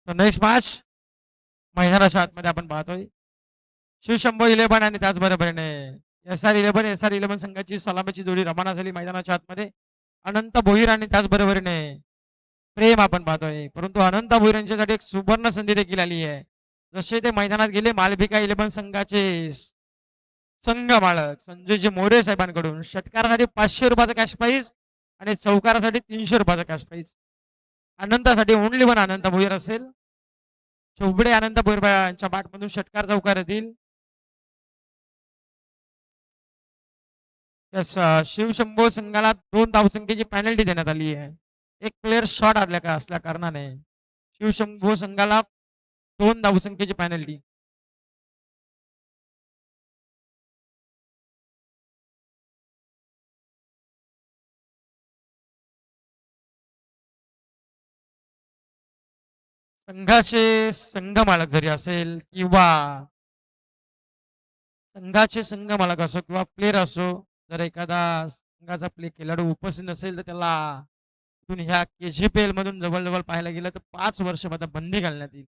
तर next match मैदानाच्या आतमध्ये आपण पाहतोय शिवशंभो 11 आणि त्याचबरोबरीने एस आर 11 संघाची सलामीची जोडी रवाना झाली मैदानाच्या आतमध्ये. अनंत भोईर आणि त्याचबरोबरीने प्रेम आपण पाहतोय, परंतु अनंत भोईर यांच्यासाठी एक सुवर्ण संधी देखील आली आहे. जसे ते मैदानात गेले मालविका 11 संघाचे संघ मालक संजयजी मोरे साहेबांकडून षटकारासाठी 500 रुपयाचा कॅश प्राईज आणि चौकारासाठी 300 रुपयाचा कॅश प्राईज. अनंतासाठी ओनली वन अनंत भोईर असेल. चौबडे अनंत भोईर यांच्या बाटमधून षटकार चौकार येतील. शिवशंभो संघाला 2 धावसंख्येची पॅनल्टी देण्यात आली आहे. एक प्लेअर शॉट असल्या कारणाने शिवशंभो संघाला 2 धावसंख्येची पॅनल्टी. संघाचे संघ मालक जरी असेल किंवा संघाचे संघ मालक असो किंवा प्लेअर असो, जर एखादा संघाचा खेळाडू उपस्थित नसेल तर त्याला ह्या KGPL मधून जवळजवळ पाहायला गेलं तर 5 वर्ष मध्ये बंदी घालण्यात येईल.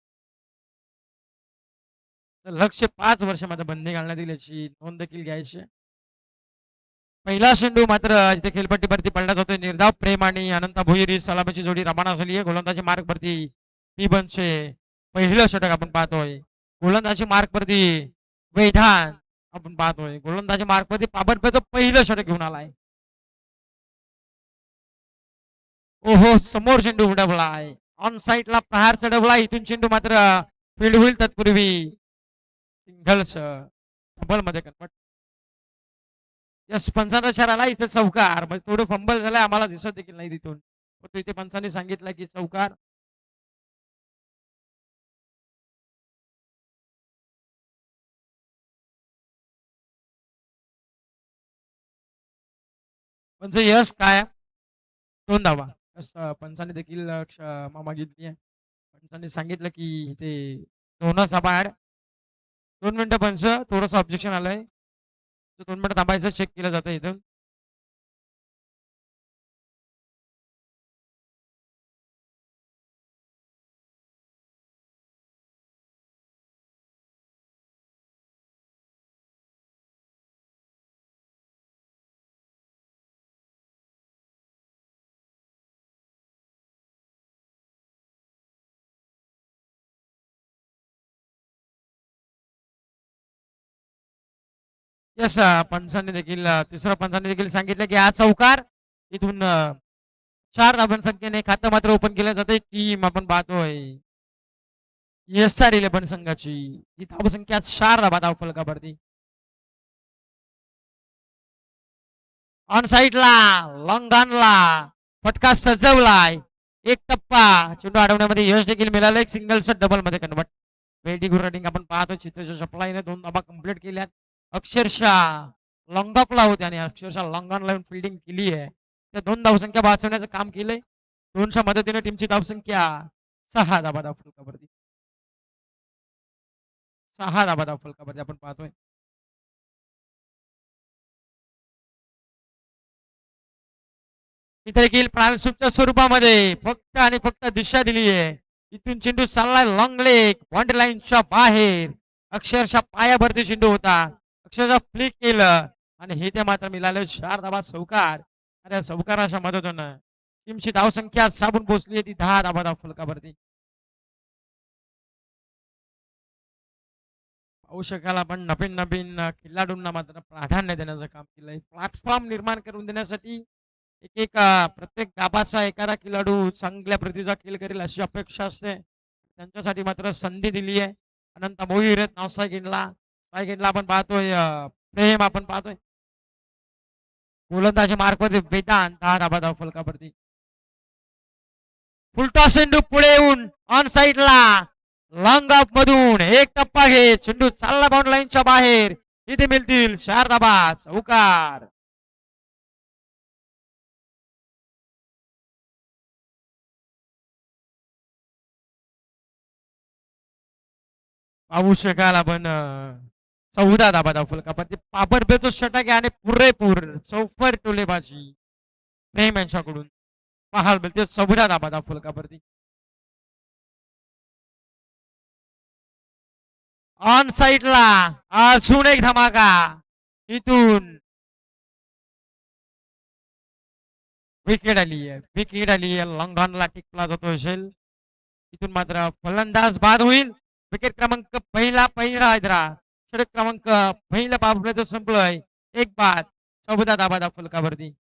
तर लक्ष 5 वर्ष मध्ये बंदी घालण्यात येईल याची नोंद देखील घ्यायची. पहिला चेंडू मात्र इथे खेळपट्टीवरती पडला जातोय. निर्धाव प्रेम आणि अनंत भोईर सलामीची जोडी रवाना झाली आहे. गोलंदाजी मार्कवरती P1चे पहिलं षटक आपण पाहतोय. गोलंदाजी मार्कवरती वैधान आपण पाहतोय. गोलंदाजी मार्कवरती पाबडपेचं पहिलं षटक घेऊन आलाय. ओहो, समोर चेंडू उडवलाय. ऑन साईडला प्रहार चढवला. इथून चेंडू मात्र फील्ड होईल तत्पूर्वी सिंगल्स डबल मध्ये कन्वर्ट. यस, पंचांचा शहराला इथे चौकार. म्हणजे थोडं फंबल झालंय, आम्हाला दिसत देखील नाही तिथून. इथे पंचांनी सांगितलं की चौकार. पंच यस काय 2 धावा. पंचांनी देखील मागितली आहे. पंचांनी सांगितलं की ते 2च बाहेर 2 मिनिटं पंच थोडंसं ऑब्जेक्शन आलंय. 2 मिनिटं थांबायचं, चेक केलं जातं इथं. यस, पंचांनी देखील तिसऱ्या पंचांनी देखील सांगितलं की हा चौकार. इथून 4 धावन संख्येने खातं मात्र ओपन केलं जाते. टीम आपण पाहतोय SR 11 संघाची ही धावसंख्या 4 धावा धाव फलकावरती. ऑन साईडला लॉंगॉनला फटका सजवलाय. एक टप्पा चेंडू अडवण्यामध्ये यश देखील मिळालं. एक सिंगल डबल मध्ये कन्वर्ट. वेटी गुड रनिंग आपण पाहतो. चित्तेच्या सप्लायने 2 धाबा कंप्लीट केल्यात. अक्षरशः लॉंग ऑफला होते आणि अक्षरशः लॉंग ऑन लावून फिल्डिंग केली आहे. त्या 2 धावसंख्या वाचवण्याचं काम केलंय. 2च्या मदतीने टीमची धावसंख्या 6 धाबा धाव फलकावरती. 6 धाबा धाव फलकावरती आपण पाहतोय. इथे देखील प्राणसूपच्या स्वरूपामध्ये फक्त आणि फक्त दिशा दिली आहे. इथून चेंडू चाललाय लॉंग लेग बाउंड्री लाईनच्या बाहेर. अक्षरशः पायावरती चेंडू होता. अक्षरशः फ्लिक केलं आणि हे ते मात्र मिळाले 4 धाबा चौकार. अरे चौकाराच्या मदतीनं टीमची धावसंख्या साबून पोहोचली आहे ती 10 धाबा धाव फलकावरती. पाहू शकाल आपण नवीन नवीन खेळाडूंना मात्र प्राधान्य देण्याचं काम केलंय. प्लॅटफॉर्म निर्माण करून देण्यासाठी एक एक प्रत्येक गावाचा एखादा खेळाडू चांगल्या प्रतीचा खेळ करेल अशी अपेक्षा असते. त्यांच्यासाठी मात्र संधी दिली आहे. अनंत भोईर नाव सायगेटला आपण पाहतोय. प्रेम आपण पाहतोय. गोलंदाजी मार्कवरती वेदांत 10 धाबा धाव फलकावरती. फुलटॉ चेंडू पुढे येऊन ऑन साईडला लॉंग ऑफ मधून एक टप्पा घे. चेंडू चालला बाउंड्री लाईनच्या बाहेर. इथे मिळतील 4 धाबा चौकार. पाहू शकाल आपण 14 धाबा धाव फलकावरती. पापडपेचो षटक आहे आणि पुरेपूर चौफर टोलेबाजी प्रेम यांच्याकडून पाहायला मिळते. 14 धाबा धाव फलकावरती. ऑन साईडला अजून एक धमाका इथून विकेट आली आहे लॉंग रनला टिकला जातो असेल इथून मात्र फलंदाज बाद होईल विकेट क्रमांक पहिला हैदरा षटक क्रमांक पहिला बाबुल्याचं संपलंय एक बाद 14 धाबा फलकावरती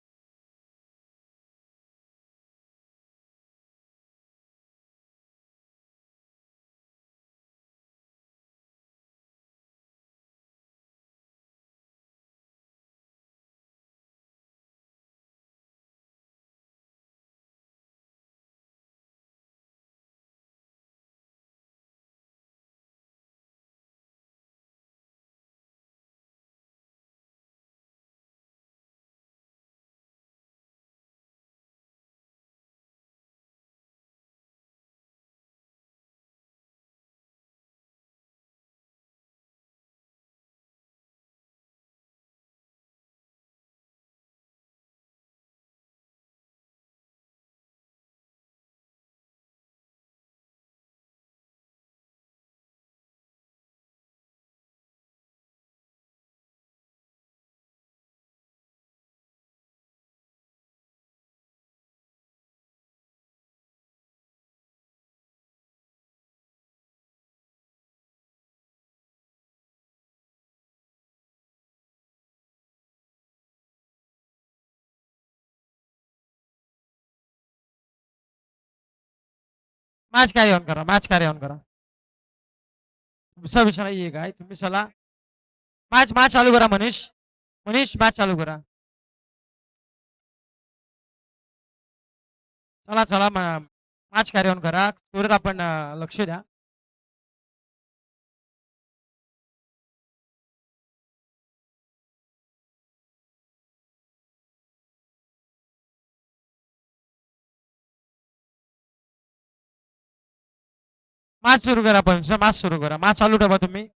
मॅच कॅरी ऑन करा दुसरा विषय नाहीये काय तुम्ही चला मॅच मॅच चालू करा मनीष मॅच चालू करा चला चला मॅच कॅरी ऑन करा थोडं आपण लक्ष द्या मॅच सुरू करा पण मॅच सुरू करा मॅच चालू ठेवा तुम्ही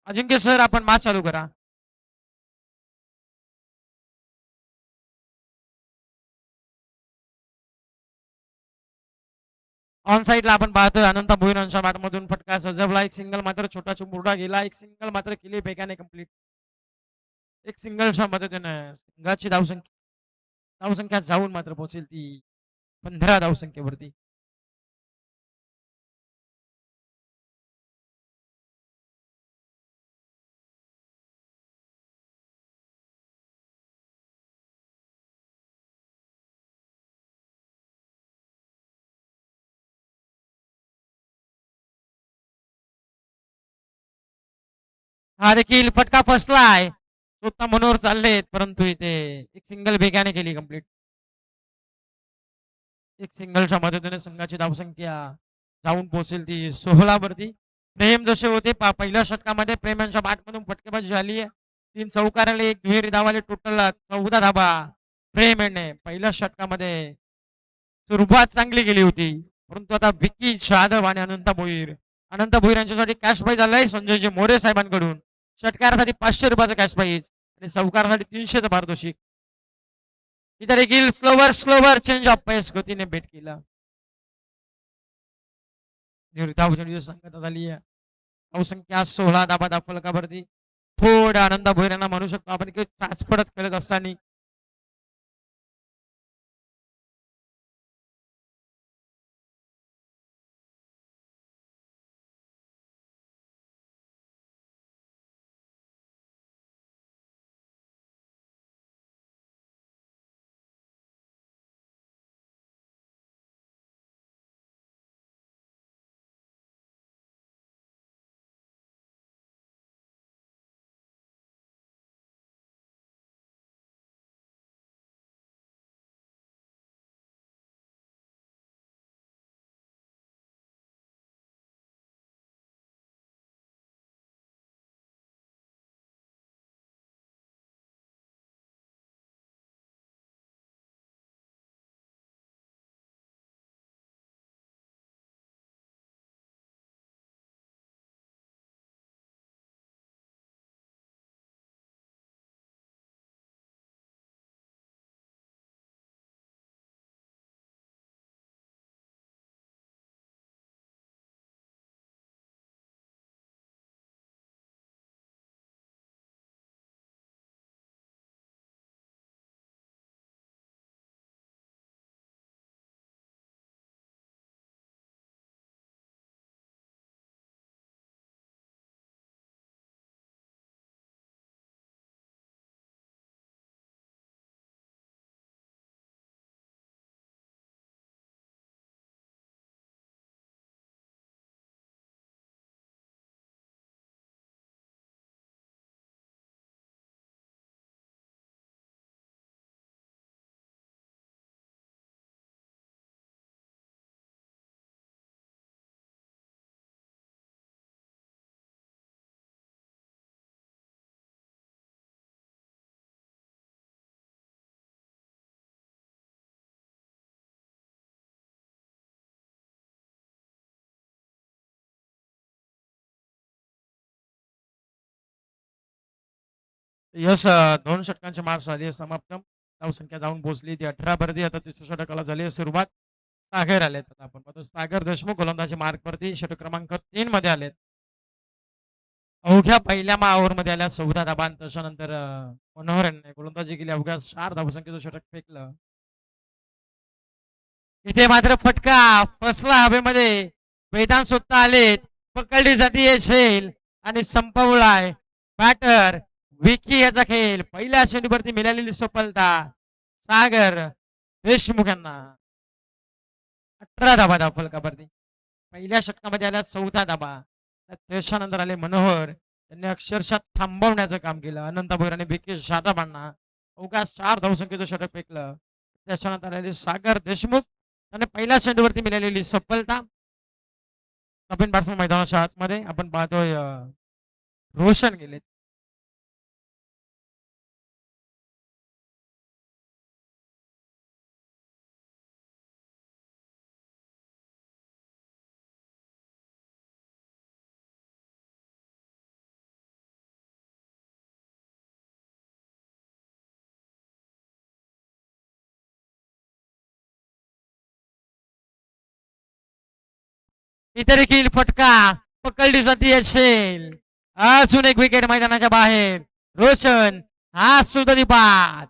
अजिंक्य सर आपण मॅच चालू करा ऑन साईडला आपण पाहतोय अनंत भुईरांच्या मॅटमधून फटका सजवला एक सिंगल मात्र छोटा चिमुरडा गेला एक सिंगल मात्र केली बेगाने कंप्लीट एक सिंगलच्या मदतीने संघाची धावसंख्या जाऊन मात्र पोहोचेल ती 15 धावसंख्येवरती हा देखील फटका फसलाय स्वतः मनोहर चाललेत परंतु इथे एक सिंगल बेगाने केली कंप्लीट एक सिंगलच्या मदतीने संघाची धावसंख्या जाऊन पोहोचेल ती 16 वरती प्रेम जसे होते पहिल्या षटकामध्ये प्रेम यांच्या बॅटमधून फटकेबाजी झाली आहे 3 चौकार आले एक दुहेरी धाव आले टोटल 14 धाबा प्रेम यांनी पहिल्या षटकामध्ये सुरुवात चांगली केली होती परंतु आता विकी जाधव आणि अनंत भोईर यांच्यासाठी कॅश प्राईज आलाय संजयजी मोरे साहेबांकडून षटकारासाठी 500 रुपयाचा कॅश प्राईज आणि चौकारासाठी 300चं पारितोषिक इतर देखील स्लोवर चेंज ऑफ पेस गतीने भेट केला संगत झाली आहे धावसंख्या 16 धाबा फलकावरती थोडा आनंद भोईरांना म्हणू शकतो आपण की चाचपडत करत असताना यस 2 षटकांची मार झाली आहे समाप्त. धावसंख्या जाऊन पोहोचली ती 18 वरती. आता तिसऱ्या षटकाला झाली आहे सुरुवात. सागर आलेत. आता आपण पाहतो सागर देशमुख गोलंदाजी मार्कवरती षटक क्रमांक 3 मध्ये आलेत. अवघ्या पहिल्या ओव्हरमध्ये आल्या 14 धाबा. त्याच्यानंतर मनोहर यांनी गोलंदाजी केली. अवघ्या 4 धावसंख्येचं षटक फेकलं. इथे मात्र फटका फसला हवेमध्ये. मैदान स्वतः आलेत. पकडली जाते झेल आणि संपवलाय बॅटर विकी याचा खेळ. पहिल्या चेंडूवरती मिळालेली सफलता सागर देशमुख यांना. 18 धाबा फलकावरती. पहिल्या षटकामध्ये आल्या 14 धाबा. त्याच्यानंतर आले मनोहर. त्यांनी अक्षरशः थांबवण्याचं काम केलं. अनंत भोईर आणि विकी जाधवांना अवघ्या 4 धावसंख्येचं षटक फेकलं. त्याच्यानंतर आलेले सागर देशमुख आणि पहिल्या चेंडूवरती मिळालेली सफलता. नवीन बॅट्समन मैदानाच्या आतमध्ये आपण पाहतोय रोशन गेले. इथे देखील फटका पकडली जाते असेल. अजून एक विकेट मैदानाच्या बाहेर. रोशन हा सुंदरी बाद.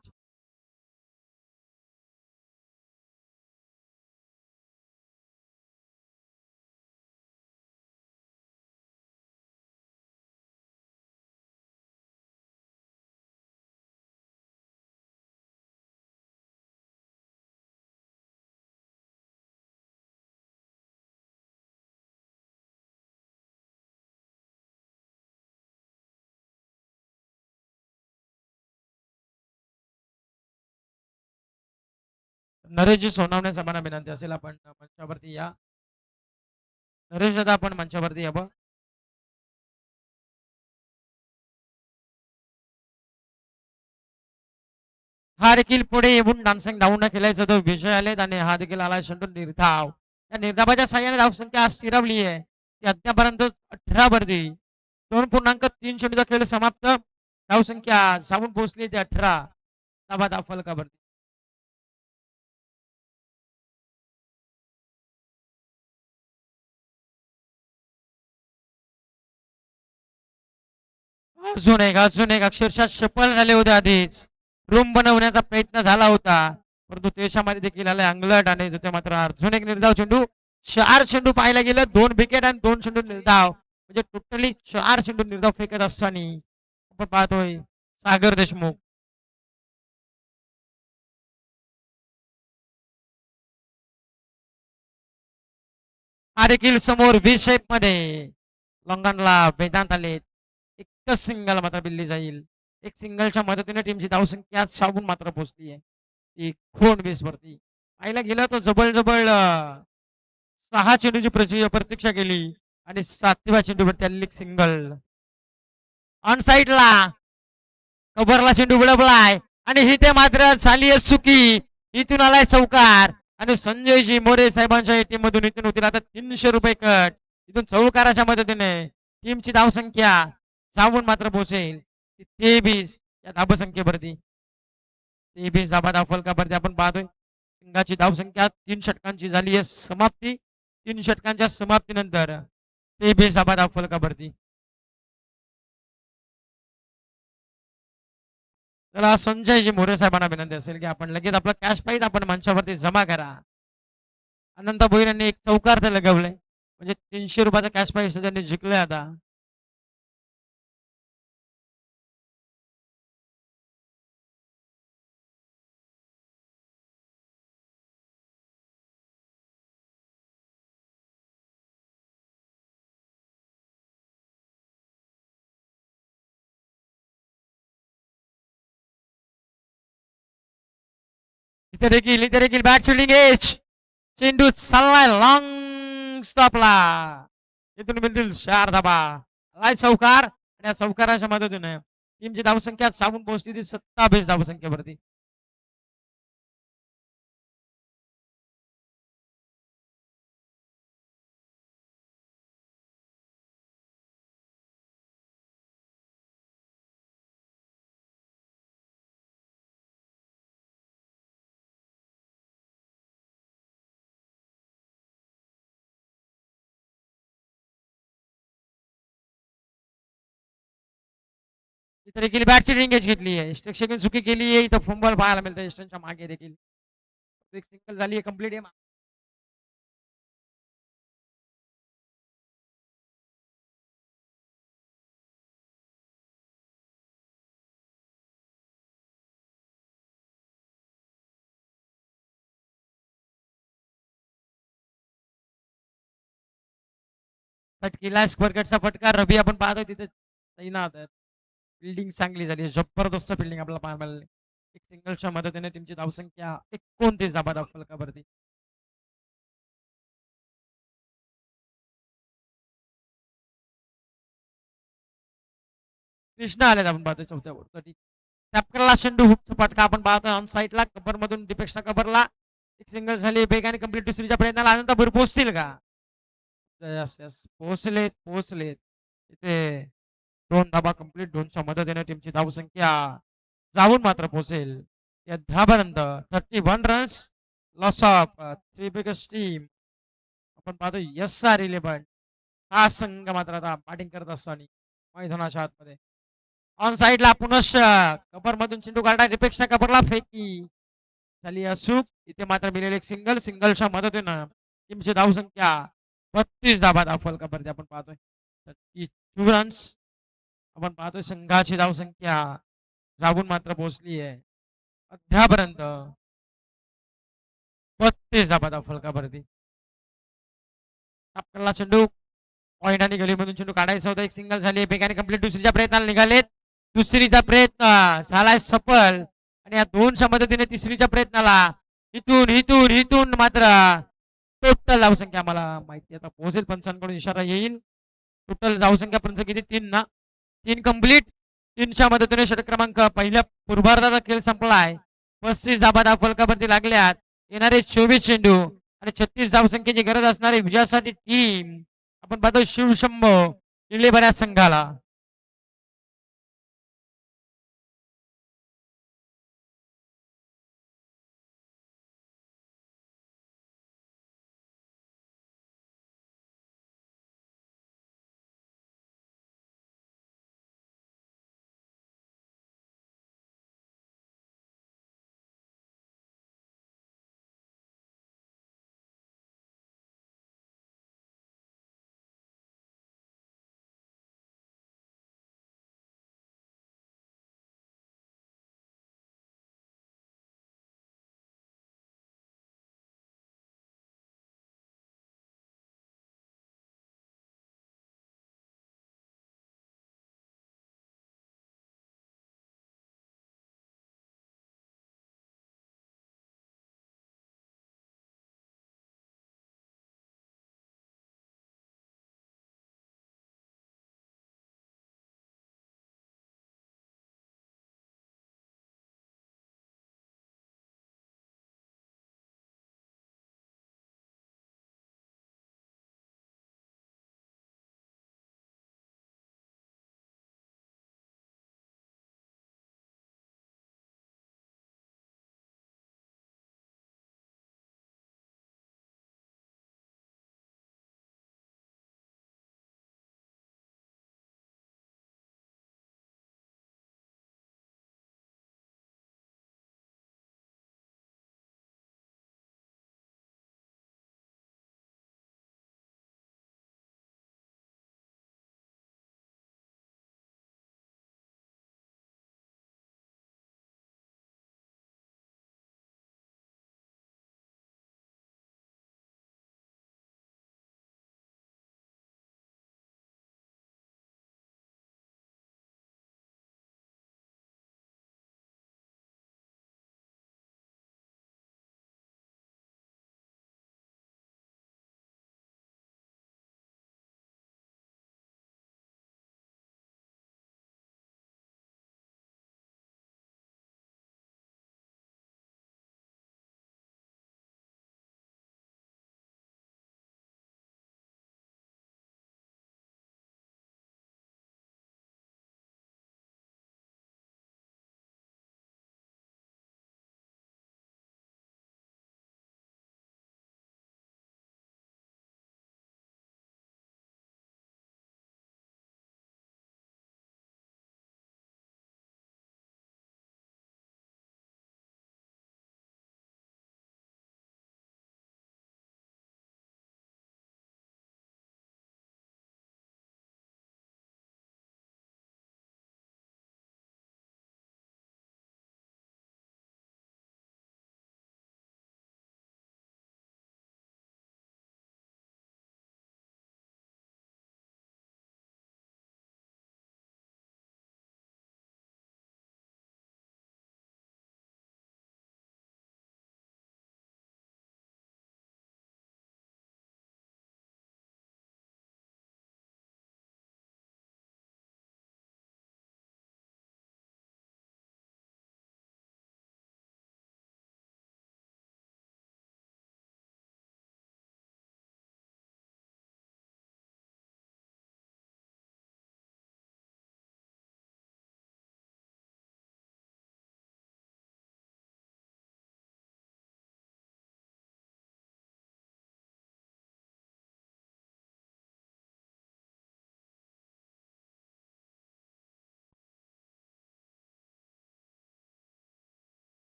नरेशजी सोनावणे साहेबांना विनंती असेल आपण मंचावरती या. नरेश दादा आपण मंचावरती यावं. हा देखील पुढे येऊन डान्सिंग डाऊन खेळायचा तो विजय आलेत आणि हा देखील आला शंटून निर्धाव. या निर्धावाच्या साह्याने धावसंख्या स्थिरवली आहे ती अद्यापर्यंत 18 वरती. 2.3 चेंडूचा खेळ समाप्त. धावसंख्या जाऊन पोहोचली ते 18 धावा फलकावरती. अजून एक अक्षरशः सफल झाले होते आधीच. रूम बनवण्याचा प्रयत्न झाला होता परंतु त्याच्यामध्ये देखील आले अंगलट आणि तिथे मात्र अजून एक निर्धाव चेंडू. 4 चेंडू पाहायला गेलं 2 विकेट आणि 2 चेंडू निर्धाव म्हणजे टोटली 4 चेंडू निर्धाव फेकत असताना आपण पाहतोय सागर देशमुख. हा देखील समोर व्ही शेप मध्ये लॉंगनला वेदांत आले. एकच सिंगल मात्र बिल्ली जाईल. एक सिंगलच्या मदतीने टीमची धावसंख्या सावून मात्र पोहोचली आहे ती 19 वरती. पाहायला गेलं तर जवळ जवळ 6 चेंडूची प्रतीक्षा केली आणि 7व्या चेंडूवरती आलेली सिंगल. ऑन साईडला कबरला चेंडू बिळवलाय आणि इथे मात्र झाली आहे चुकी. इथून आलाय चौकार आणि संजयजी मोरे साहेबांच्या टीम मधून इथून होतील आता 300 रुपये कट. इथून चौकाराच्या मदतीने टीमची धावसंख्या जाऊन मात्र पोहोचेल 23 या धावसंख्येवरती. 23 धाबा फलकावरती आपण पाहतोय संघाची धावसंख्या 3 षटकांची झाली आहे समाप्ती. 3 षटकांच्या समाप्तीनंतर 23 धाबा फलकावरती. तर संजयजी मोरे साहेबांना विनंती असेल की आपण लगेच आपलं कॅश प्राईज आपण मंचावरती जमा करा. अनंत भोईर यांनी एक चौकार तर लगवलंय म्हणजे 300 रुपयाचा कॅश प्राईज त्यांनी जिंकलंय आता. इथे देखील बॅट फिल्डिंग एज. चेंडू चाललाय लॉंग स्टॉपला. इथून मिळतील 4 धाबा. लाय चौकार आणि या चौकाराच्या मदतीने टीमची धावसंख्या सावून पोहोचली ती 27 धावसंख्येवरती. इथे देखील बॅटची एंगेज घेतली आहे. स्ट्राईक सेकंड चुकी केली आहे. इथं फंबल पाहायला मिळतं स्टंपच्या मागे देखील. एक सिंगल झाली आहे कंप्लीट आहे. फटकीला स्क्वेअरकटचा फटका रवी आपण पाहतोय तिथे तैनात आहेत. फिल्डिंग चांगली झाली. जबरदस्त फिल्डिंग आपल्याला पाहायला मिळाली. एक सिंगलच्या मदतीने टीमची धावसंख्या 29 धाबा फलकावरती. कृष्णा आलेत आपण पाहतोय चौथ्या ओव्हरसाठी. टॅपकरला चेंडू हुकचा फटका आपण पाहतोय ऑन साईडला कबर मधून दीपेक्षा कबरला एक सिंगल झाली वेगाने कंप्लीट दुसरीच्या प्रयत्नाला अनंतपूर पोहोचतील का? यस यस पोहोचलेत पोहोचलेत. इथे 2 धाबा कंप्लीट 2च्या मदतीने टीमची धावसंख्या जाऊन मात्र पोहोचेल या धाबानंतर 31 runs loss of 3 biggest team. आपण पाहतो SR11 हा संघ मात्र आता बॅटिंग करत असताना मैदानाच्या आतमध्ये ऑन साइडला पुनश कबर मधून चेंडू काढला रिपेक्षा कबरला फेकी झाली अचूक. इथे मात्र मिळेल एक सिंगल सिंगलच्या मदतीनं टीमची धावसंख्या 32 धाबा दाखल कबरती आपण पाहतोय 32 रन्स. आपण पाहतोय संघाची धावसंख्या जागून मात्र पोहोचली आहे अद्यापर्यंत 32 धाबा दाखल कबरती. टपकरला चेंडू पॉइंट आणि गलीमधून चेंडू काढायचा होता. एक सिंगल झाली बेगाने कंप्लीट दुसरीच्या प्रयत्नाला निघालेत. दुसरीचा प्रयत्न झालाय सफल आणि या 2च्या मदतीने तिसरीच्या प्रयत्नाला इथून इथून इथून मात्र टोटल धावसंख्या आम्हाला माहिती आता पोहोचेल पंचांकडून इशारा येईल. टोटल धावसंख्या पंच किती 3 ना 3 कंप्लीट 3च्या मदतीने षटक क्रमांक पहिल्या पूर्वार्धाचा खेळ संपलाय. 35 धाबा फलकावरती लागल्यात. येणारे 24 चेंडू आणि 36 धावसंख्येची गरज असणारी विजयासाठी टीम आपण पाहतो शिवशंभो इलेव्हन संघाला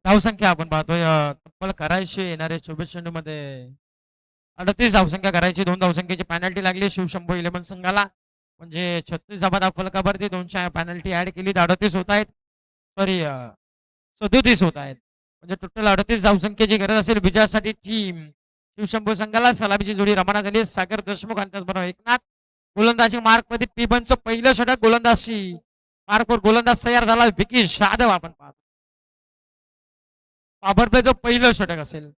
धावसंख्या आपण पाहतोय तब्बल करायची येणारे 24 चेंडूमध्ये 38 धावसंख्या करायची. 2 धावसंख्येची पॅनल्टी लागली शिवशंभो 11 संघाला. म्हणजे 36 धाबा फलकावरती 200 पॅनल्टी ऍड केली 38 होत आहेत. सॉरी 37 होत आहेत. म्हणजे टोटल 38 धावसंख्येची गरज असेल विजयासाठी टीम शिवशंभो संघाला. सलामीची जोडी रवाना झाली. सागर देशमुख आणि त्याचबरोबर एकनाथ. गोलंदाजी मार्क मध्ये पिबनचं पहिलं षटक. गोलंदाजी मार्कवर गोलंदाज तयार झाला विकी जाधव आपण पाहतो. पॉवर प्लेचं पहिलं षटक असेल.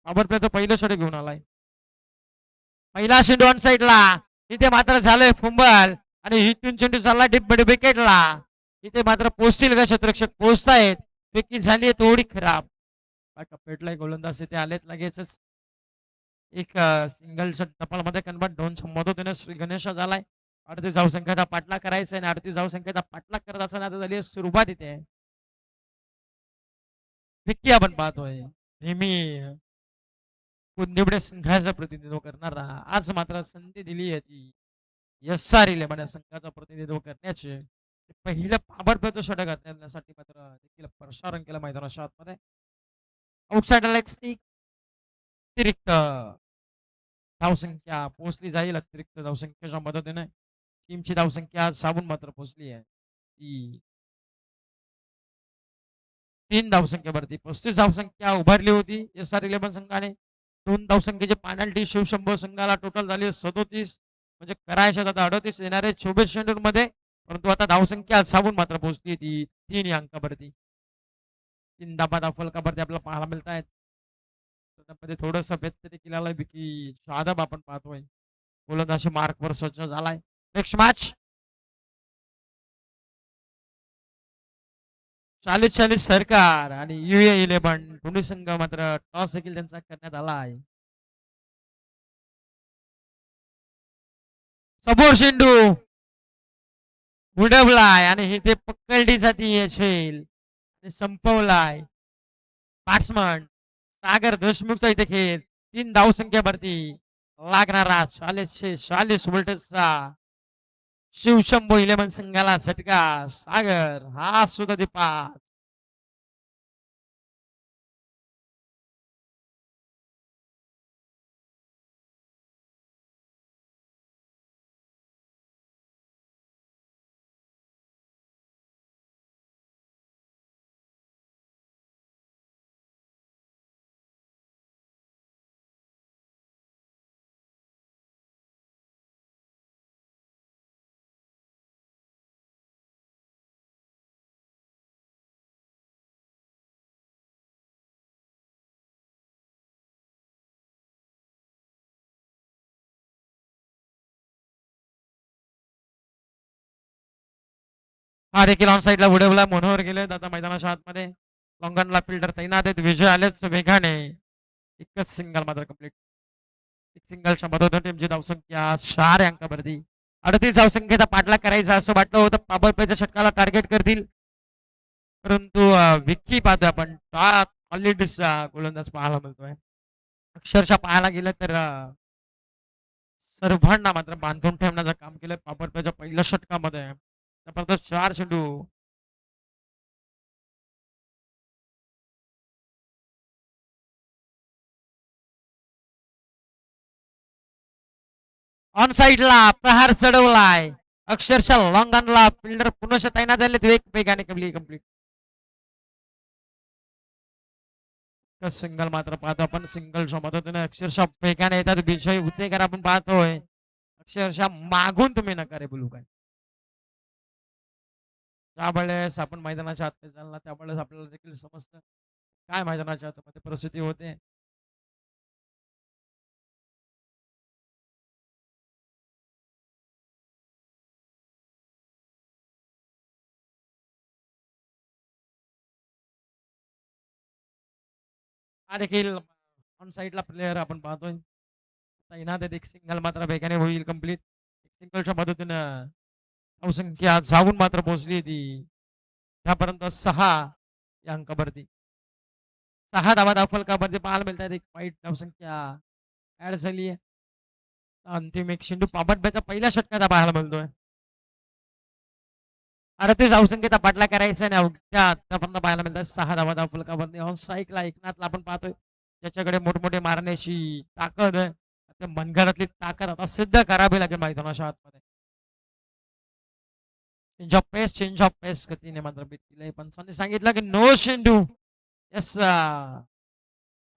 पॉवर प्लेचं पहिलं षटक घेऊन आलाय. पहिला चेंडू ऑन साईडला. इथे मात्र झालंय फुंबल आणि इथून चेंडू चालला डीप मिड विकेटला. इथे मात्र पोहोचतील का क्षेत्ररक्षक? पोहोचतायत. विकेट झाली थोडी खराब. पेटलाय गोलंदाज इथे आलेत लगेचच. एक सिंगल टपाल मध्ये कन्वर्ट दोन मदतीने श्री गणेश झालाय. 38 धावसंख्येचा पाठलाग करायचा आणि 38 धावसंख्येचा पाठलाग करत असताना झाली सुरुवात इथे. विक्की आपण पाहतोय नेहमी कुंदिवडे संघाचं प्रतिनिधित्व करणारा आज मात्र संधी दिली आहे ती SR 11 संघाचं प्रतिनिधित्व करण्याचे. पहिलं पाबर पेतो षटक घालण्यासाठी मात्र देखील प्रसारण केलं मैदानाच्या आतमध्ये. आउटसाइड अतिरिक्त धावसंख्या पोहोचली जाईल. अतिरिक्त धावसंख्येच्या मदतीने टीमची धावसंख्या साबून मात्र पोहोचली आहे ती 3 धावसंख्येवरती. 35 धावसंख्या उभारली होती SR 11 संघाने. 2 धावसंख्येची पॅनल्टी शिवशंभो संघाला टोटल झाली 37. म्हणजे करायच्या आता 38 येणारे 24 चेंडूंमध्ये. परंतु आता धावसंख्या साबून मात्र पोहोचली ती 3 अंकावरती. 3 धाबा फलकावरती आपल्याला पाहायला मिळत आहेत. त्यामध्ये थोडस व्यत्यय देखील आलाय की जाधव आपण पाहतोय गोलंदाजी मार्कवर सज्ज झालाय. नेक्स्ट मॅच 40-40 सरकार आणि UA 11 दोन्ही संघ मात्र टॉस देखील त्यांचा करण्यात आला आहे. समोर चेंडू उडवलाय आणि इथे पकडीसाठी येईल संपवलाय. बॅट्समन सागर देशमुखचा इथे खेळ 3 धावसंख्येवरती लागणारा 40 व्होल्टेजचा शिवशंभो 11 संघाला झटका. सागर हा सुद्धा दीपा. हा देखील ऑन साईडला उडवला. मनोहर गेले आता मैदानाच्या आतमध्ये. लॉंगनला फिल्डर तैनात आहेत. विजय आलेच वेगाने. एकच सिंगल मात्र कम्प्लीट. एक सिंगलच्या मदतीने टीमची धावसंख्या 4 अंकावरती. 38 धावसंख्येचा पाठलाग करायचा असं वाटलं होतं. पाबर प्लेच्या षटकाला टार्गेट करतील. परंतु विक्की पाहतोय आपण क्वालिटीचा गोलंदाज पाहायला मिळतोय. अक्षरशः पाहायला गेलं तर सर्वांना मात्र बांधून ठेवण्याचं काम केलं पाबर प्लेच्या पहिल्या षटकामध्ये. जबरदस्त 4 चेंडू. ऑन साईडला प्रहार चढवलाय. अक्षरशः लॉंग ऑनला फिल्डर पुन्हा तैनात झाले. एक वेगाने कम्प्लीट. सिंगल मात्र पाहतो आपण. सिंगलच्या मदतीने अक्षरशः वेगाने येतात विजय उतेकर आपण पाहतोय. अक्षरशः मागून तुम्ही नकारे बोलू काय. त्यावेळेस आपण मैदानाच्या आत चालला त्यावेळेस आपल्याला देखील समजतं काय मैदानाच्या आतमध्ये परिस्थिती होते. हा देखील ऑन साईडला प्लेअर आपण पाहतोय. तैनात एक सिंगल मात्र वेगाने होईल कम्प्लीट. सिंगलच्या मदतीनं धावसंख्या जाऊन मात्र पोहोचली ती त्यापर्यंत 6 या अंकावरती. 6 धावा फलकावरती पाहायला मिळतात. एक वाईट धावसंख्या ऍड झाली आहे. अंतिम एक चेंडू पाबटब्याच्या पहिल्या षटकाचा पाहायला मिळतोय. 38 धावसंख्येचा पाठला करायचा आणि अवघ्या आतापर्यंत पाहायला मिळतात 6 धावा धाव फलकामध्ये ऑन स्ट्राईकला एकनाथला आपण पाहतोय ज्याच्याकडे मोठमोठे मारण्याची ताकद आहे त्या मनगडातली ताकद आता सिद्ध करावी लागेल मैदानाच्या आतमध्ये. चेंज ऑफ पेस गतीने मात्र बीत पंचांनी सांगितलं की नो शेंडू. यस,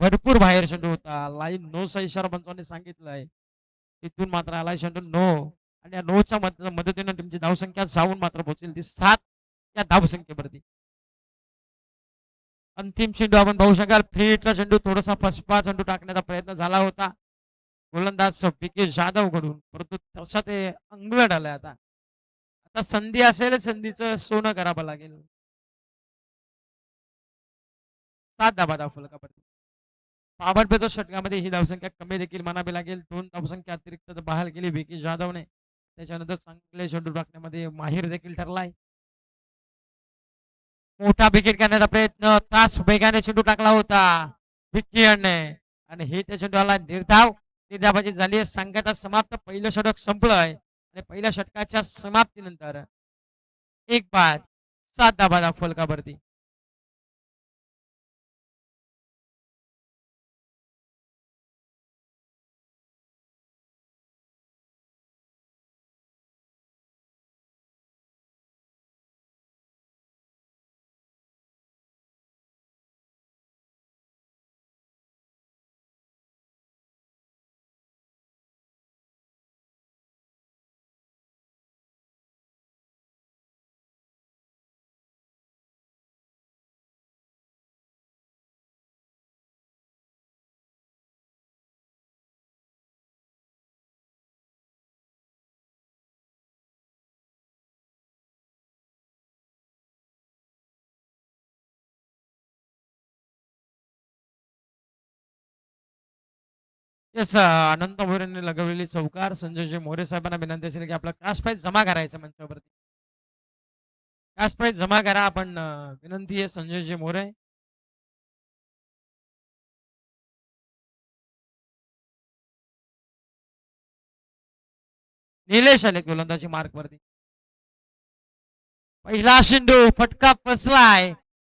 भरपूर बाहेर चेंडू होता लाईन नोचा इशारा पंचांनी सांगितलाय तिथून मात्र आलाय चेंडू नो आणि या नोच्या मदतीने तुमची धावसंख्या जाऊन मात्र पोहोचेल ती 7 या धावसंख्येवरती. अंतिम चेंडू आपण पाहू शकाल फ्रीचा चेंडू थोडासा फसपा चेंडू टाकण्याचा प्रयत्न झाला होता गोलंदाज पीके जाधव कडून परंतु तसा ते अंगलट आलाय आता आता संधी असेल संधीचं सोनं करावं लागेल. 7 धावा धाव फलकावरती ताबडतोब षटकामध्ये ही धावसंख्या कमी देखील म्हणावी लागेल 2 धावसंख्या अतिरिक्त बहाल केली विकी जाधवने त्याच्यानंतर चांगले चेंडू टाकण्यामध्ये माहिर देखील ठरलाय. मोठा विकेट करण्याचा प्रयत्न तास वेगाने चेंडू टाकला होता विकी आणि हे त्या चेंडूला निर्धावाची झाली आहे. संघाचा समाप्त पहिलं षटक संपलंय आणि पहिल्या षटकाच्या समाप्तीनंतर एक बाद 7 धावा फलकावरती. येस, अनंत मोरेंनी लगवलेली चौकार संजयजी मोरे साहेबांना विनंती असेल की आपला कास्ट प्राइज जमा करायचं मंचावरती. कास्ट प्राइज जमा करा आपण विनंती आहे संजयजी मोरे. निलेश आले गोलंदाजी मार्क वरती. पहिला शेंडू फटका फसलाय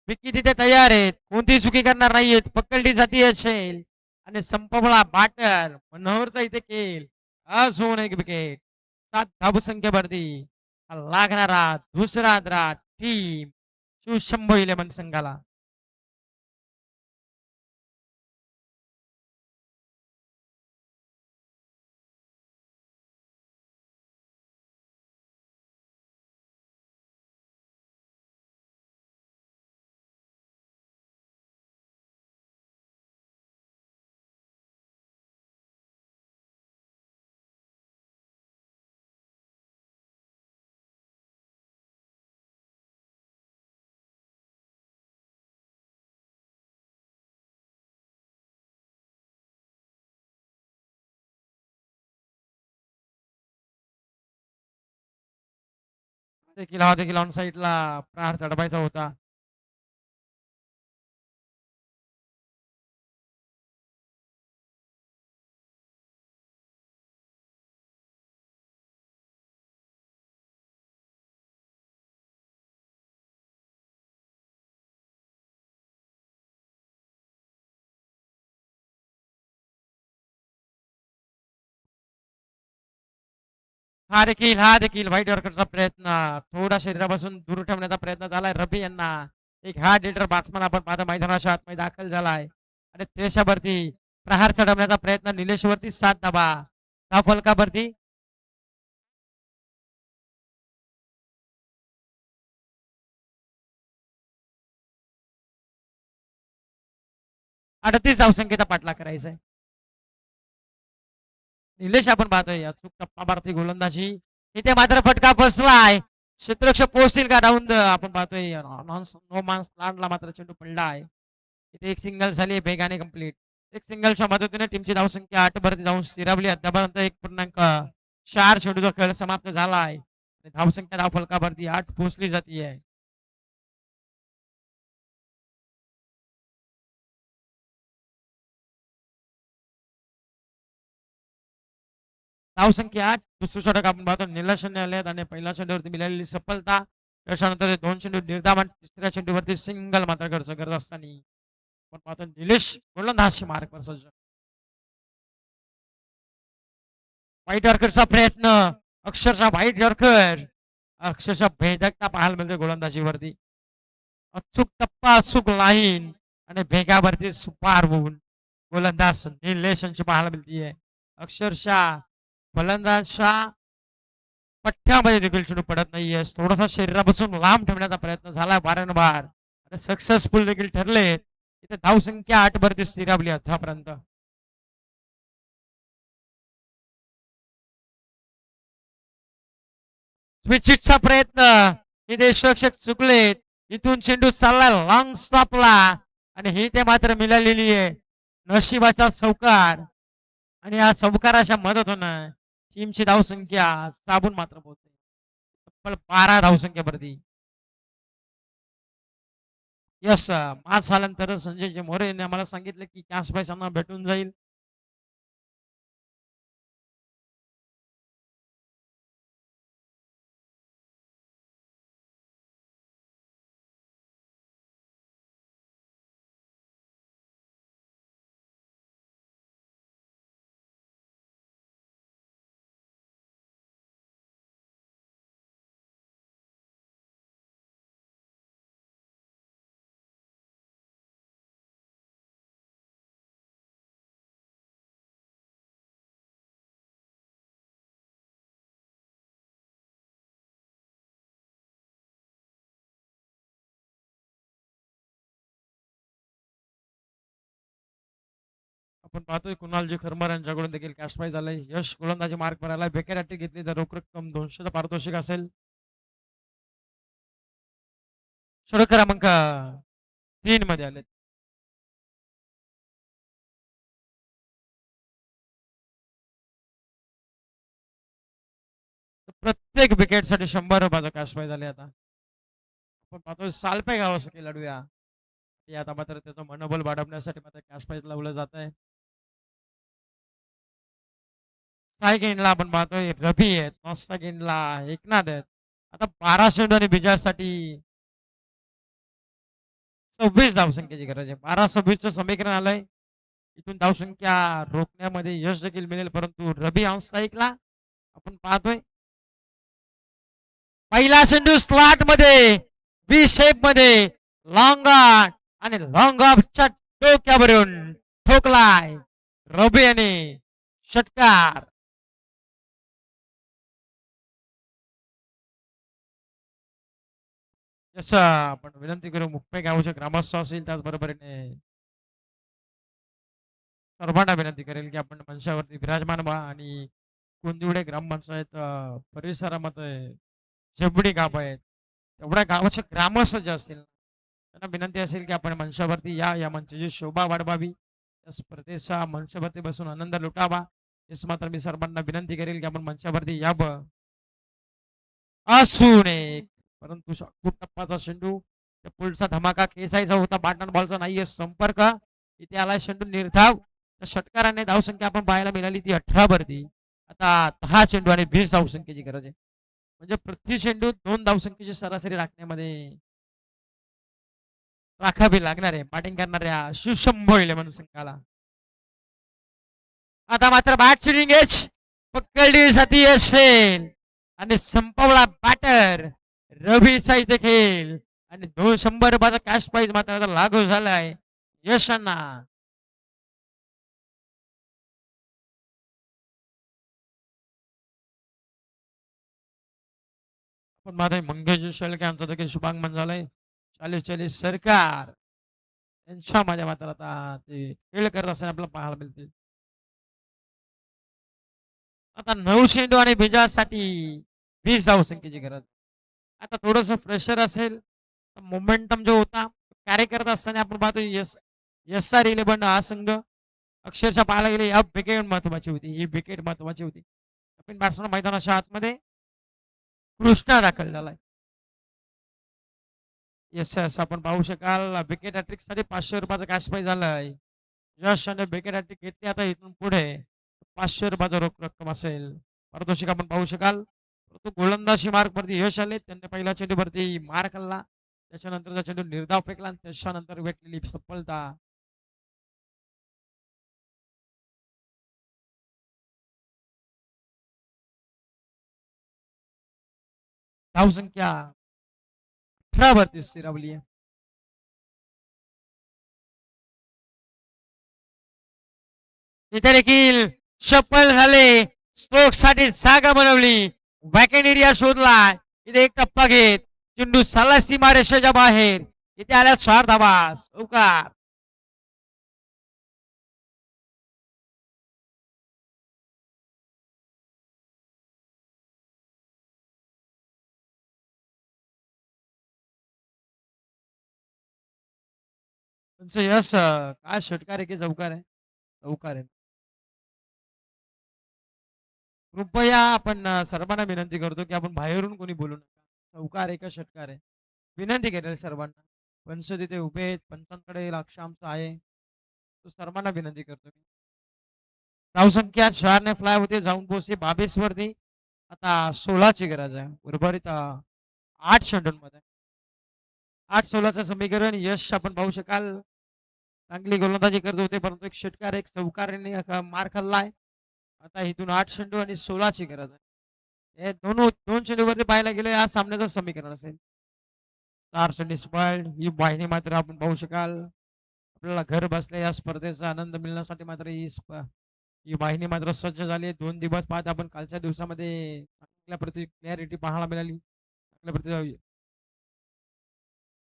विकी तिथे तयार आहेत कोणतीही चुकी करणार नाहीयेत पकडली जाती असेल आणि संपवला बाटर मनोहरचा इथे केल आज होऊन एक विकेट 7 धावसंख्येवरती लागणारा दुसरा टीम शिवशंभो 11 संघाला. देखील ऑन साईडला प्रहार चढवायचा होता. हा देखील वाईट यॉर्करचा प्रयत्न थोडा शरीरापासून दूर ठेवण्याचा प्रयत्न झालाय रबी यांना. एक हार्ड हिटर बॅट्समन आपण पाहता मैदानाच्या आतमध्ये दाखल झालाय आणि त्याच्यावरती प्रहार चढवण्याचा प्रयत्न निलेशवरती 7 धावा फलकावरती. अडतीस धावसंख्येचा पाठला करायचा आहे. निलेश आपण पाहतोय अचूक टप्पा भारतीय गोलंदाजी इथे मात्र फटका फसलाय क्षेत्ररक्षक पोहोचतील का राऊंड आपण पाहतोय नो मान्स लँडला मात्र चेंडू पडला आहे. इथे एक सिंगल झाली वेगाने कंप्लीट एक सिंगलच्या मदतीने टीमची धावसंख्या 8 वरती जाऊन स्थिरावली आतापर्यंत 1.4 चेंडूचा खेळ समाप्त झाला आहे. धावसंख्या धाव फलकावरती 8 पोहोचली जाते. धावसंख्या 8 दुसरं षटक आपण पाहतो निलेशने आले आणि पहिल्या षटकावरती मिळालेली सफलता त्याच्यानंतर 2 चेंडू निर्धाव आणि तिसऱ्या चेंडूवरती सिंगल मात्र गरज असताना पण पाहतो निलेश गोलंदाज मार्कवर सज्ज. वाईट यॉर्करचा प्रयत्न, अक्षरशः वाईट यॉर्कर, अक्षरशः भेदकता पाहायला मिळते गोलंदाजीवरती. अचूक टप्पा, अचूक लाईन आणि भेगावरती सुपार होऊन गोलंदाज निलेश यांची पाहायला मिळतीये. अक्षरशः फलंदाजच्या पठ्ठ्यामध्ये देखील चेंडू पडत नाहीये. थोडासा शरीरापासून लांब ठेवण्याचा प्रयत्न झाला वारंवार आणि सक्सेसफुल देखील ठरले. इथे धावसंख्या 8 वरती स्थिरावली आतापर्यंत. स्विचिटचा प्रयत्न, हे देशरक्षक चुकलेत. इथून चेंडू चालला लॉंग स्टॉपला आणि ही ते मात्र मिळालेली आहे नशिबाचा चौकार आणि या चौकाराच्या मदतीनं टीमची धावसंख्या साबून मात्र पोहोचते तब्बल 12 धावसंख्येवरती. यस मास झाल्यानंतर संजय मोरे यांनी आम्हाला सांगितलं की कॅश प्राइस आम्हाला भेटून जाईल. आपण पाहतोय कुणालजी खरमर यांच्याकडून देखील कॅश प्राइज आलाय. यश गोलंदाजी मार्क भरायला बेकार हॅट्रिक घेतली तर रोख रक्कम 200 पारितोषिक असेल. षटक क्रमांक 3 मध्ये आले. प्रत्येक विकेटसाठी 100 रुपयाचा कॅश प्राइज आले. आता आपण पाहतोय सालपे गावाचा खेळाडू या आता मात्र त्याचं मनोबल वाढवण्यासाठी मात्र कॅश प्राइज लावलं जात आहे. गेंडला आपण पाहतोय रफी आहेत, नॉस्टा गेंडला एकनाथ आहेत. आता 12 चेंडू आणि बिजारसाठी 26 धावसंख्येची गरज आहे. 12-26चं समीकरण आलंय. इथून धावसंख्या रोखण्यामध्ये यश देखील मिळेल परंतु रबी ऑनस्ट्राईकला आपण पाहतोय पहिला चेंडू स्लॉट मध्ये बी शेप मध्ये लॉंग ऑन आणि लॉंग ऑफच्या डोक्यावरून ठोकलाय रबी याने षटकार. जसं आपण विनंती करू मुख्य गावचे ग्रामस्थ असतील त्याचबरोबरीने सर्वांना विनंती करेल की आपण मंचावरती विराजमान व्हा आणि कुंदिवडे ग्रामपंचायत परिसरामध्ये जेवढी गाव आहेत तेवढ्या गावाचे ग्रामस्थ जे असतील त्यांना विनंती असेल की आपण मंचावरती या मंचाची शोभा वाढवावी, या स्पर्धेचा मंचावरती बसून आनंद लुटावा. हेच मात्र मी सर्वांना विनंती करेल की आपण मंचावरती यावं. असून एक परंतु खूप टप्पाचा चेंडू पुढचा धमाका खेचायचा होता. बॅटन बॉलचा नाहीये संपर्क. इथे आलाय चेंडू निर्धाव. षटकाराने धावसंख्या आपण पाहायला मिळाली ती 18 वरती. आता 10 चेंडू आणि 20 धावसंख्येची गरज आहे. म्हणजे प्रति चेंडू 2 धावसंख्येची सरासरी राखण्यामध्ये राखावी लागणार आहे बॅटिंग करणाऱ्या शिवशंभो 11 संघाला. आता मात्र बॅट स्विंग एच पकडली जाती असेल आणि संपवला बॅटर रवीचा इथे खेळ आणि 200 रुपयाचा कॅश प्राइज मात्र लागू झालाय यशांना. पण माझा मंगेश शेळके आमचा देखील शुभागमन झालंय. 40 सरकार यांच्या माझ्या मात्र आता ते खेळ करत असताना आपल्याला पाहायला मिळतील. आता 9 चेंडू आणि बिजासाठी 20 धावसंख्येची गरज. आता थोडस प्रेशर असेल मोमेंटम जो होता कॅरी करत असताना आपण पाहतो SR11 हा संघ अक्षरशः पाहायला गेले या विकेट महत्वाची होती. ही विकेट महत्वाची होती. आपण बॅट्समन मैदानाच्या आतमध्ये कृष्णा दाखल झालाय. येस आपण पाहू शकाल विकेट हॅट्रिक साठी 500 रुपयाचा कॅश प्राइज झालाय. यशाने विकेट हॅट्रिक घेतली. आता इथून पुढे 500 रुपयाचा रोख रक्कम असेल. पारितोषिक आपण पाहू शकाल तो गोलंदाजी मार्कवरती यश आले. त्यांनी पहिल्या चेंडूवरती मार खाल्ला. त्याच्यानंतरचा चेंडू निर्धाव फेकला आणि त्याच्यानंतर भेटलेली सफलता. धावसंख्या 18 वरती स्थिरावली आहे. इथे देखील सफल झाले. स्ट्रोक साठी जागा बनवली. वॅकेंट एरिया शोधला. इथे एक टप्पा घेत चेंडू साला सीमारेषेच्या बाहेर. इथे आल्या 4 धावा. चौकार. तुमचं यश काय षटकार आहे की चौकार आहे? चौकार आहे. कृपया आपण सर्वांना विनंती करतो की आपण बाहेरून कोणी बोलू नका. चौकार आहे का षटकार आहे? विनंती केलेली सर्वांना. पंच तिथे उभे आहेत. पंचांकडे लक्ष आमचं आहे. तो सर्वांना विनंती करतो. धावसंख्या 4 ने फ्लाय होते जाऊन पोहोचते 22 वरती. आता 16 ची गरज आहे. उर्वरित 8 चेंडूंमध्ये. 8-16चं समीकरण यश आपण पाहू शकाल. चांगली गोलंदाजी करत होते परंतु एक षटकार एक चौकाराने मार खाल्लाय. आता इथून 8 चेंडू आणि 16 ची गरज आहे. हे दोन चेंडूवरती पाहायला गेले या सामन्याचं समीकरण असेल. 4 चेंडू स्पॉइल्ड ही वाहिनी मात्र आपण पाहू शकाल. आपल्याला घर बसल्या या स्पर्धेचा आनंद मिळण्यासाठी मात्र ही वाहिनी मात्र सज्ज झाली आहे. 2 दिवस पाहत आपण कालच्या दिवसामध्ये चांगल्या प्रती क्लॅरिटी पाहायला मिळाली. चांगल्या प्रती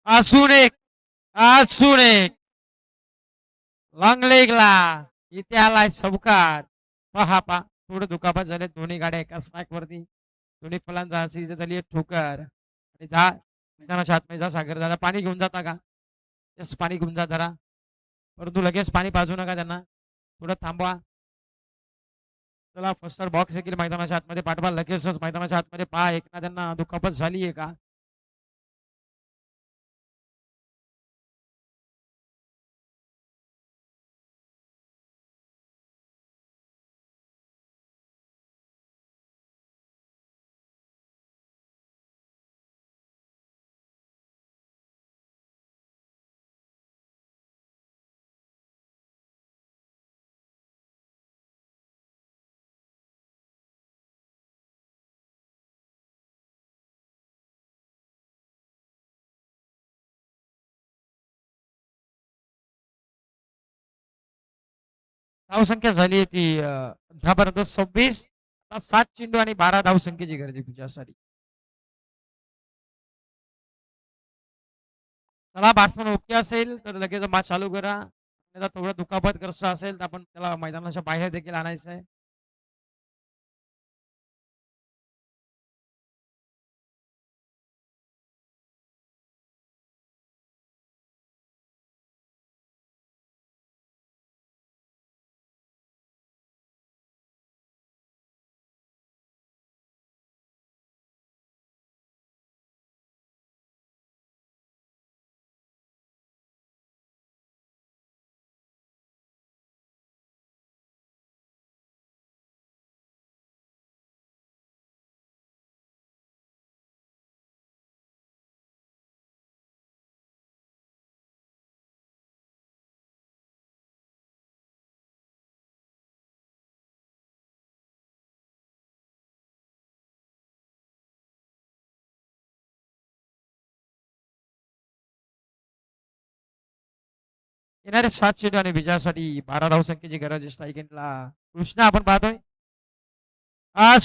असून एक असून एक लॉंग लेगला इथे आलाय चौकार. पहा थोडं दुखापत झाले. दोन्ही गाड्या एका स्ट्राईक वरती. दोन्ही फलंदाज इथे झाली ठोकर. आणि मैदानाच्या आतमध्ये जा सागर दादा पाणी घेऊन जाता का? यस पाणी घेऊन जा जरा. परंतु लगेच पाणी पाजू नका त्यांना. थोडं थांबवा. चला फर्स्ट बॉक्स देखील मैदानाच्या आतमध्ये पाठवा. लगेचच मैदानाच्या आतमध्ये पहा एक ना त्यांना दुखापत झाली आहे का? धावसंख्या झाली ती 26. 7 चेंडू आणि 12 धावसंख्येची गरज आहे तुझ्यासाठी. चला बॅट्समन ओके असेल तर लगेच मॅच चालू करा. त्याला थोडं दुखापतग्रस्त असेल तर आपण त्याला मैदानाच्या बाहेर देखील आणायचं आहे. येणारे 7 चेंडू आणि विजयासाठी 12 धावसंख्येची गरज आहे. स्ट्राईक एंडला कृष्णा आपण पाहतोय.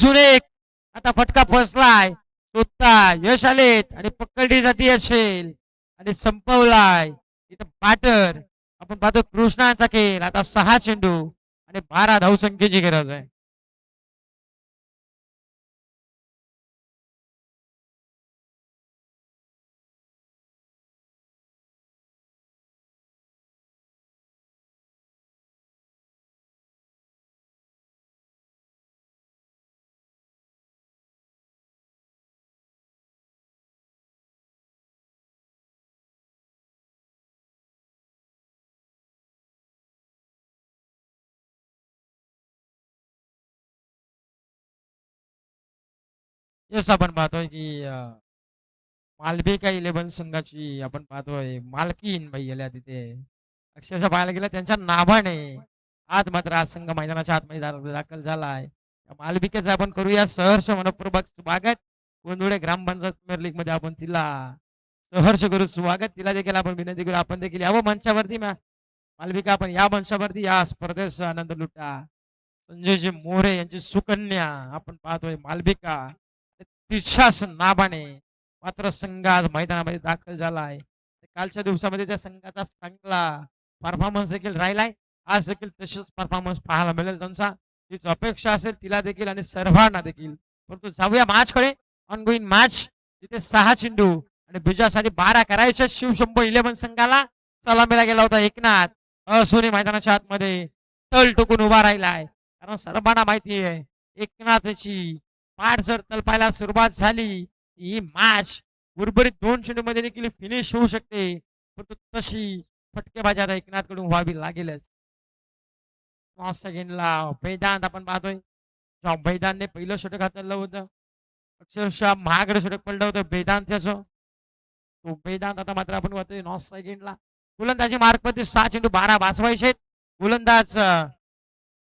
सुरेख आता फटका फसलाय. तोता यश आलेत आणि पकडली जाते असेल आणि संपवलाय इथं बॅटर. आपण पाहतो कृष्णाचा खेळ. आता 6 चेंडू आणि 12 धावसंख्येची गरज आहे. तेच आपण पाहतोय की मालविका 11 संघाची आपण पाहतोय मालकीन बाई आल्या तिथे. अक्षरशः पाहायला गेलं त्यांच्या नाभाने आज मात्र आज संघ मैदानाच्या आतमध्ये दाखल झालाय. त्या मालविकेचं आपण करूया सहर्ष मनपूर्वक स्वागत. गोंधळे ग्रामपंचायत प्रीमियर लीग मध्ये आपण तिला सहर्ष करू स्वागत. तिला देखील आपण विनंती करू आपण देखील यावं मंचावरती मालविका आपण या मंचावरती या स्पर्धेचा आनंद लुटा. संजयजी मोरे यांची सुकन्या आपण पाहतोय मालविका तिच्याच नाभाने मात्र संघ आज मैदानामध्ये दाखल झाला आहे. कालच्या दिवसामध्ये त्या संघाचा चांगला परफॉर्मन्स देखील राहिलाय. आज देखील तशीच परफॉर्मन्स पाहायला मिळेल त्यांचा हीच अपेक्षा असेल तिला देखील आणि सर्वांना देखील. परंतु जाऊया मॅच कडे ऑनगोईंग मॅच तिथे 6 चेंडू आणि बिजासाठी 12 करायचे. शिवशंभो 11 संघाला सलामीला गेला होता एकनाथ सोनी मैदानाच्या आतमध्ये तल टोकून उभा राहिलाय. कारण सर्वांना माहिती आहे एकनाथची पाठ जर तलपायला सुरुवात झाली ही मॅच उर्वरित 2 चेंडूमध्ये देखील फिनिश होऊ शकते. परंतु तशी फटकेबाजी आता एकनाथकडून व्हावी लागेलच. सेकंडला वेदांत आपण पाहतोय वेदांतने पहिलं षटक हाताळलं होतं. अक्षरशः महागडं षटक पडलं होतं वेदांत त्याचं. तो वेदांत आता मात्र आपण पाहतोय नॉस सेकंडला गोलंदाजी मार्कवरती 6 चेंडू 12 वाचवायचे. गोलंदाज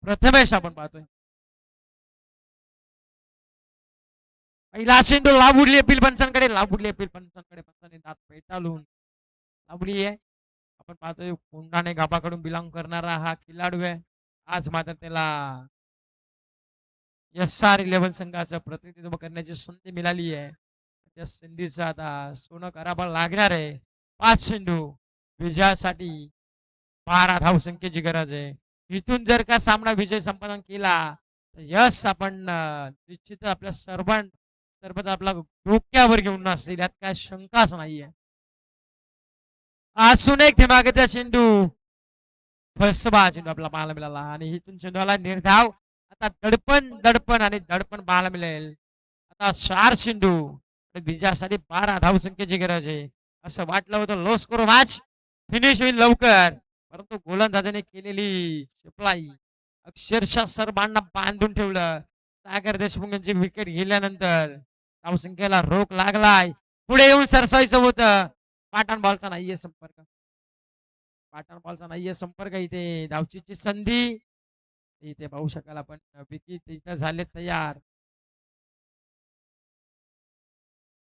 प्रथमेश आपण पाहतोय. पहिला चेंडू लांबुडली अपील पंचांकडे पंचांनी दात पेटाळून लांबली आहे. आपण पाहतोय कोंडाणे गाभाकडून बिलॉंग करणारा हा खेळाडू आहे. आज मात्र त्याला SR11 संघाचं प्रतिनिधित्व करण्याची संधी मिळाली आहे. त्या संधीचं आता सोनं करावं लागणार आहे. 5 चेंडू विजयासाठी 12 धावसंख्येची गरज आहे. इथून जर का सामना विजय संपादन केला तर यश आपण निश्चित आपल्या सर्वात आपला डोक्यावर घेऊन नसेल यात काय शंकाच नाहीये. अजून एक धीमागत्या चेंडू फसबा चेंडू आपला पाहायला मिळाला आणि इथून चेंडूला निर्धाव आता दडपण आणि दडपण पाहायला मिळेल. आता 4 चेंडू विजयासाठी 12 धावसंख्येची गरज आहे. असं वाटलं होतं लो स्कोर मॅच फिनिश होईल लवकर परंतु गोलंदाजाने केलेली शिपलाई अक्षरशः सर्वांना बांधून ठेवलं. सागर देशमुख यांची विकेट गेल्यानंतर धावसंख्येला रोख लागलाय. पुढे येऊन सरसायचं होतं. पाटण बॉलचा नाहीये संपर्क. इथे धावचीची संधी इथे पाहू शकाल आपण विकेट इथं झाले तयार.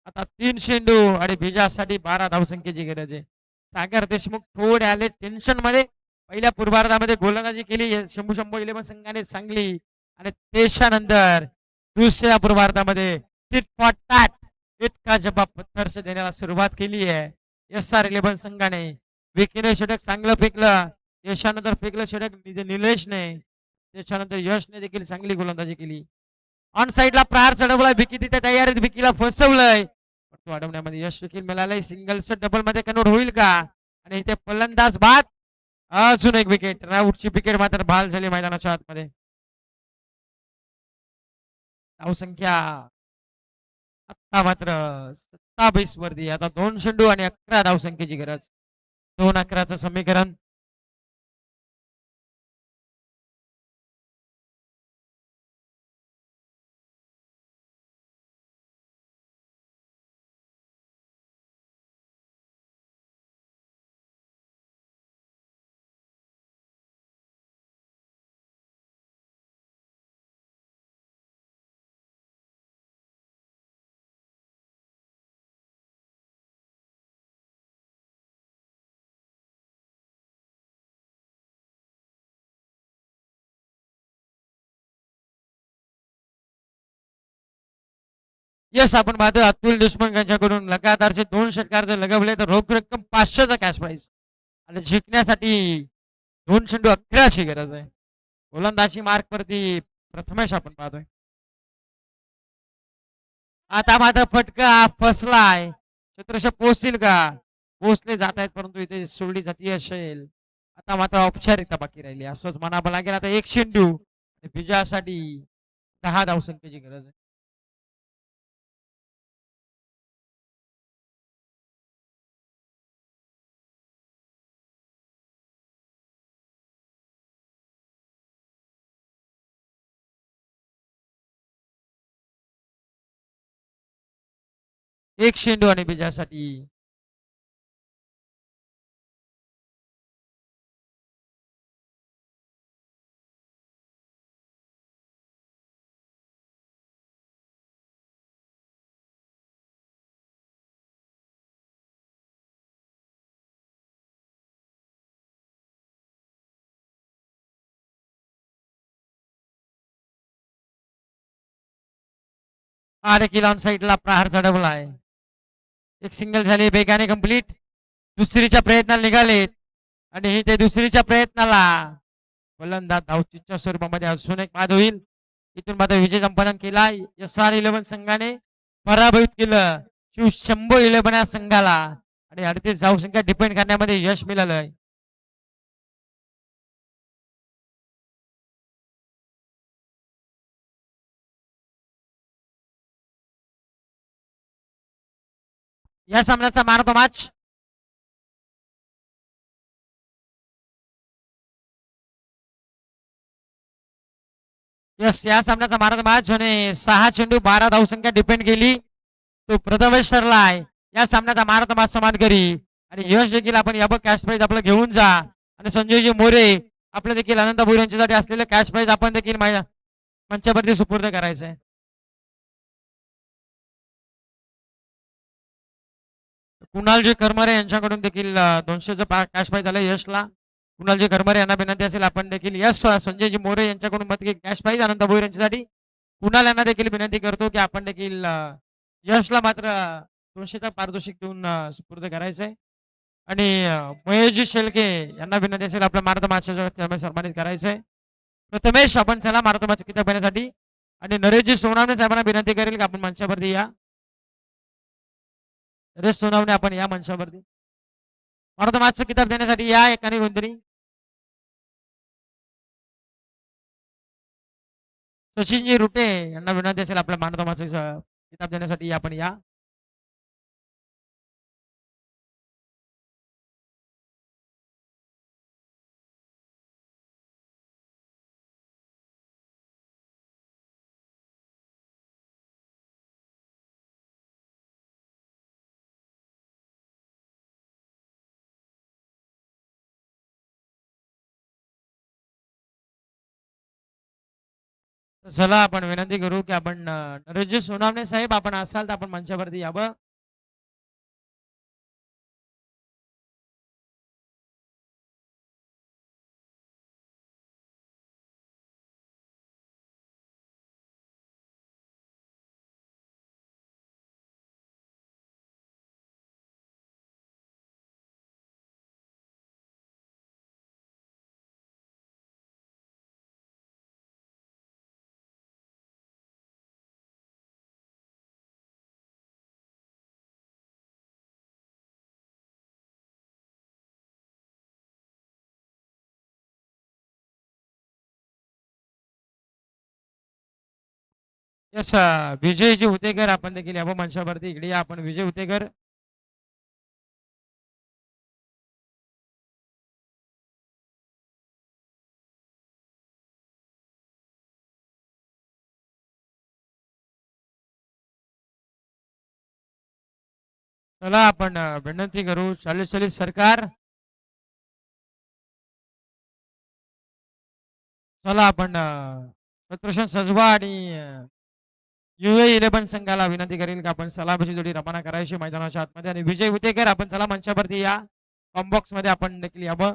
आता 3 चेंडू आणि विजयासाठी 12 धावसंख्येची गरज आहे. सागर देशमुख थोडे आले टेन्शन मध्ये. पहिल्या पूर्वार्धामध्ये गोलंदाजी केली शंभू 11 संघाने चांगली आणि त्याच्यानंतर दुसऱ्या पूर्वार्धामध्ये इतका जबाब पत्थरसे देण्याला सुरुवात केली आहे. SR11 संघाने विकीने षटक चांगलं फेकलं. यशानंतर फेकलं षटक निलेशने. त्याच्यानंतर यशने देखील चांगली गोलंदाजी केली. ऑन साइडला प्रहार चढवला विकी तिथे तयार आहे. विकीला फसवलंय तो अडवण्यामध्ये यश देखील मिळालंय. सिंगल्स डबल मध्ये कन्वर्ट होईल का आणि इथे फलंदाज बाद अजून एक विकेट राऊटची विकेट मात्र बहाल झाली मैदानाच्या आतमध्ये. धावसंख्या आता मात्र 27 वरती. आता 2 चेंडू आणि 11 धावसंख्येची गरज. 2-11चं समीकरण. यस आपण पाहतो अतुल देशमुख यांच्याकडून लगातारचे 2 षटकार जर लगवले तर रोख रक्कम 500चा कॅश प्राइस आणि जिंकण्यासाठी 2 चेंडू 11ची गरज आहे. गोलंदाजी मार्क वरती प्रथमेश आपण पाहतोय. आता मात्र फटका फसलाय. क्षेत्रशः पोहोचतील का पोहोचले जात आहेत परंतु इथे सोडली जाती असेल. आता मात्र औपचारिकता बाकी राहिली असंच म्हणावं लागेल. आता 1 चेंडू विजयासाठी 10 धावसंख्येची गरज आहे. एक चेंडू आणि विजयासाठी हा देखील ऑन साईडला प्रहार चढवला आहे. एक सिंगल झाली वेगाने कंप्लीट. दुसरीच्या प्रयत्नाला निघालेत आणि ते दुसरीच्या प्रयत्नाला गोलंदाज धावचीच्या स्वरूपामध्ये अजून एक बाद होईल. इथून मात्र विजय संपादन केला. SR11 संघाने पराभूत केलं शिवशंभो 11 या संघाला आणि 38 धावसंख्या डिपेंड करण्यामध्ये यश मिळालंय. या सामन्याचा मारतो मॅच यस या सामन्याचा मारत मॅच आणि 6 चेंडू 12 धावसंख्या डिपेंड केली. तो प्रथमेश ठरलाय या सामन्याचा मारत मॅच समानकरी आणि यश देखील आपण या कॅश प्राईज आपलं घेऊन जा आणि संजयजी मोरे आपलं देखील अनंत भोईर यांच्यासाठी असलेलं कॅश प्राईज आपण देखील मंचावरती सुपूर्द करायचंय. कुणालजी करमरे यांच्याकडून देखील 200चं कॅश प्राईज आलं यशला. कुणालजी करमरे यांना विनंती असेल आपण देखील यश संजयजी मोरे यांच्याकडून मत कॅश प्राईज अनंत भोईर यांच्यासाठी कुणाल यांना देखील विनंती करतो की आपण देखील यशला मात्र 200चा पारितोषिक देऊन सुपूर्द करायचंय. आणि महेशजी शेलके यांना विनंती असेल आपल्या मारत मॅचच्या सन्मानित करायचंय. प्रथमेश आपण चला मारत मॅच किताब घेण्यासाठी आणि नरेशजी सोनावणे साहेबांना विनंती करेल की आपण मंचावरती या. नरेश सोनावणे आपण या मंचावरती मारत मॅचचा किताब देण्यासाठी या एकाने कोणतरी. सचिनजी रुटे यांना विनंती असेल आपल्या मारत मॅचचा किताब देण्यासाठी आपण या. चला आपण विनंती करू की आपण नरेशजी सोनावणे साहेब आपण असाल तर आपण मंचावरती यावं. यस विजयजी हुतेकर आपण देखील यावं मंचावरती. इकडे या आपण विजय हुतेकर. चला आपण विनंती करू चालीस चालीस सरकार. चला आपण सत्रशन सजवा आणि UA11 संघाला विनंती करेल की आपण सलामीची जोडी रवाना करायची मैदानाच्या आतमध्ये आणि विजय हुतेकर आपण चला मंचावरती या. कॉम्बॉक्स मध्ये आपण देखील यावं.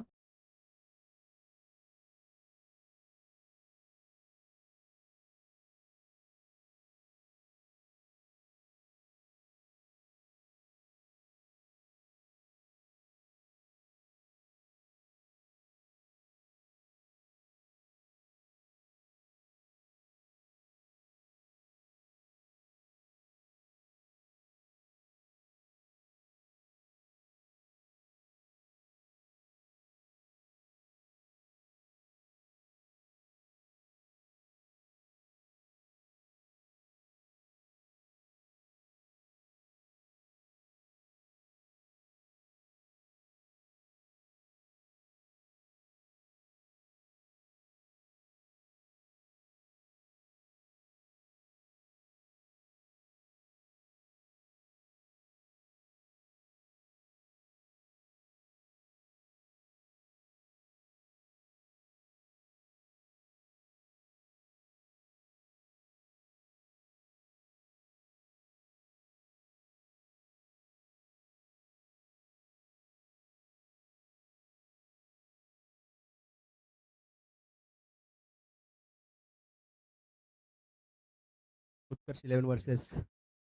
उत्कर्ष 11 वर्सेस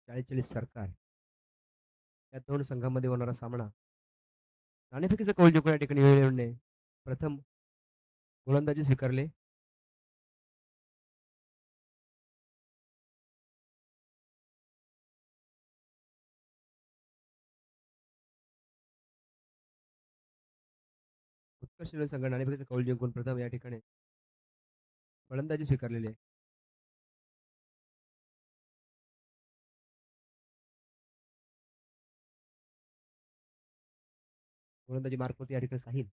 40-40 सरकार या दोन संघांमध्ये होणारा सामना. नाणेफेकीचा कौल जिंकून या ठिकाणी UAE प्रथम गोलंदाजी स्वीकारली. उत्कर्ष 11 संघ नाणेफेकीचा कौल जिंकून प्रथम या ठिकाणी फलंदाजी स्वीकारलेली आहे. गोलंदाजी मार्कवरती या ठिकाणी साहिल.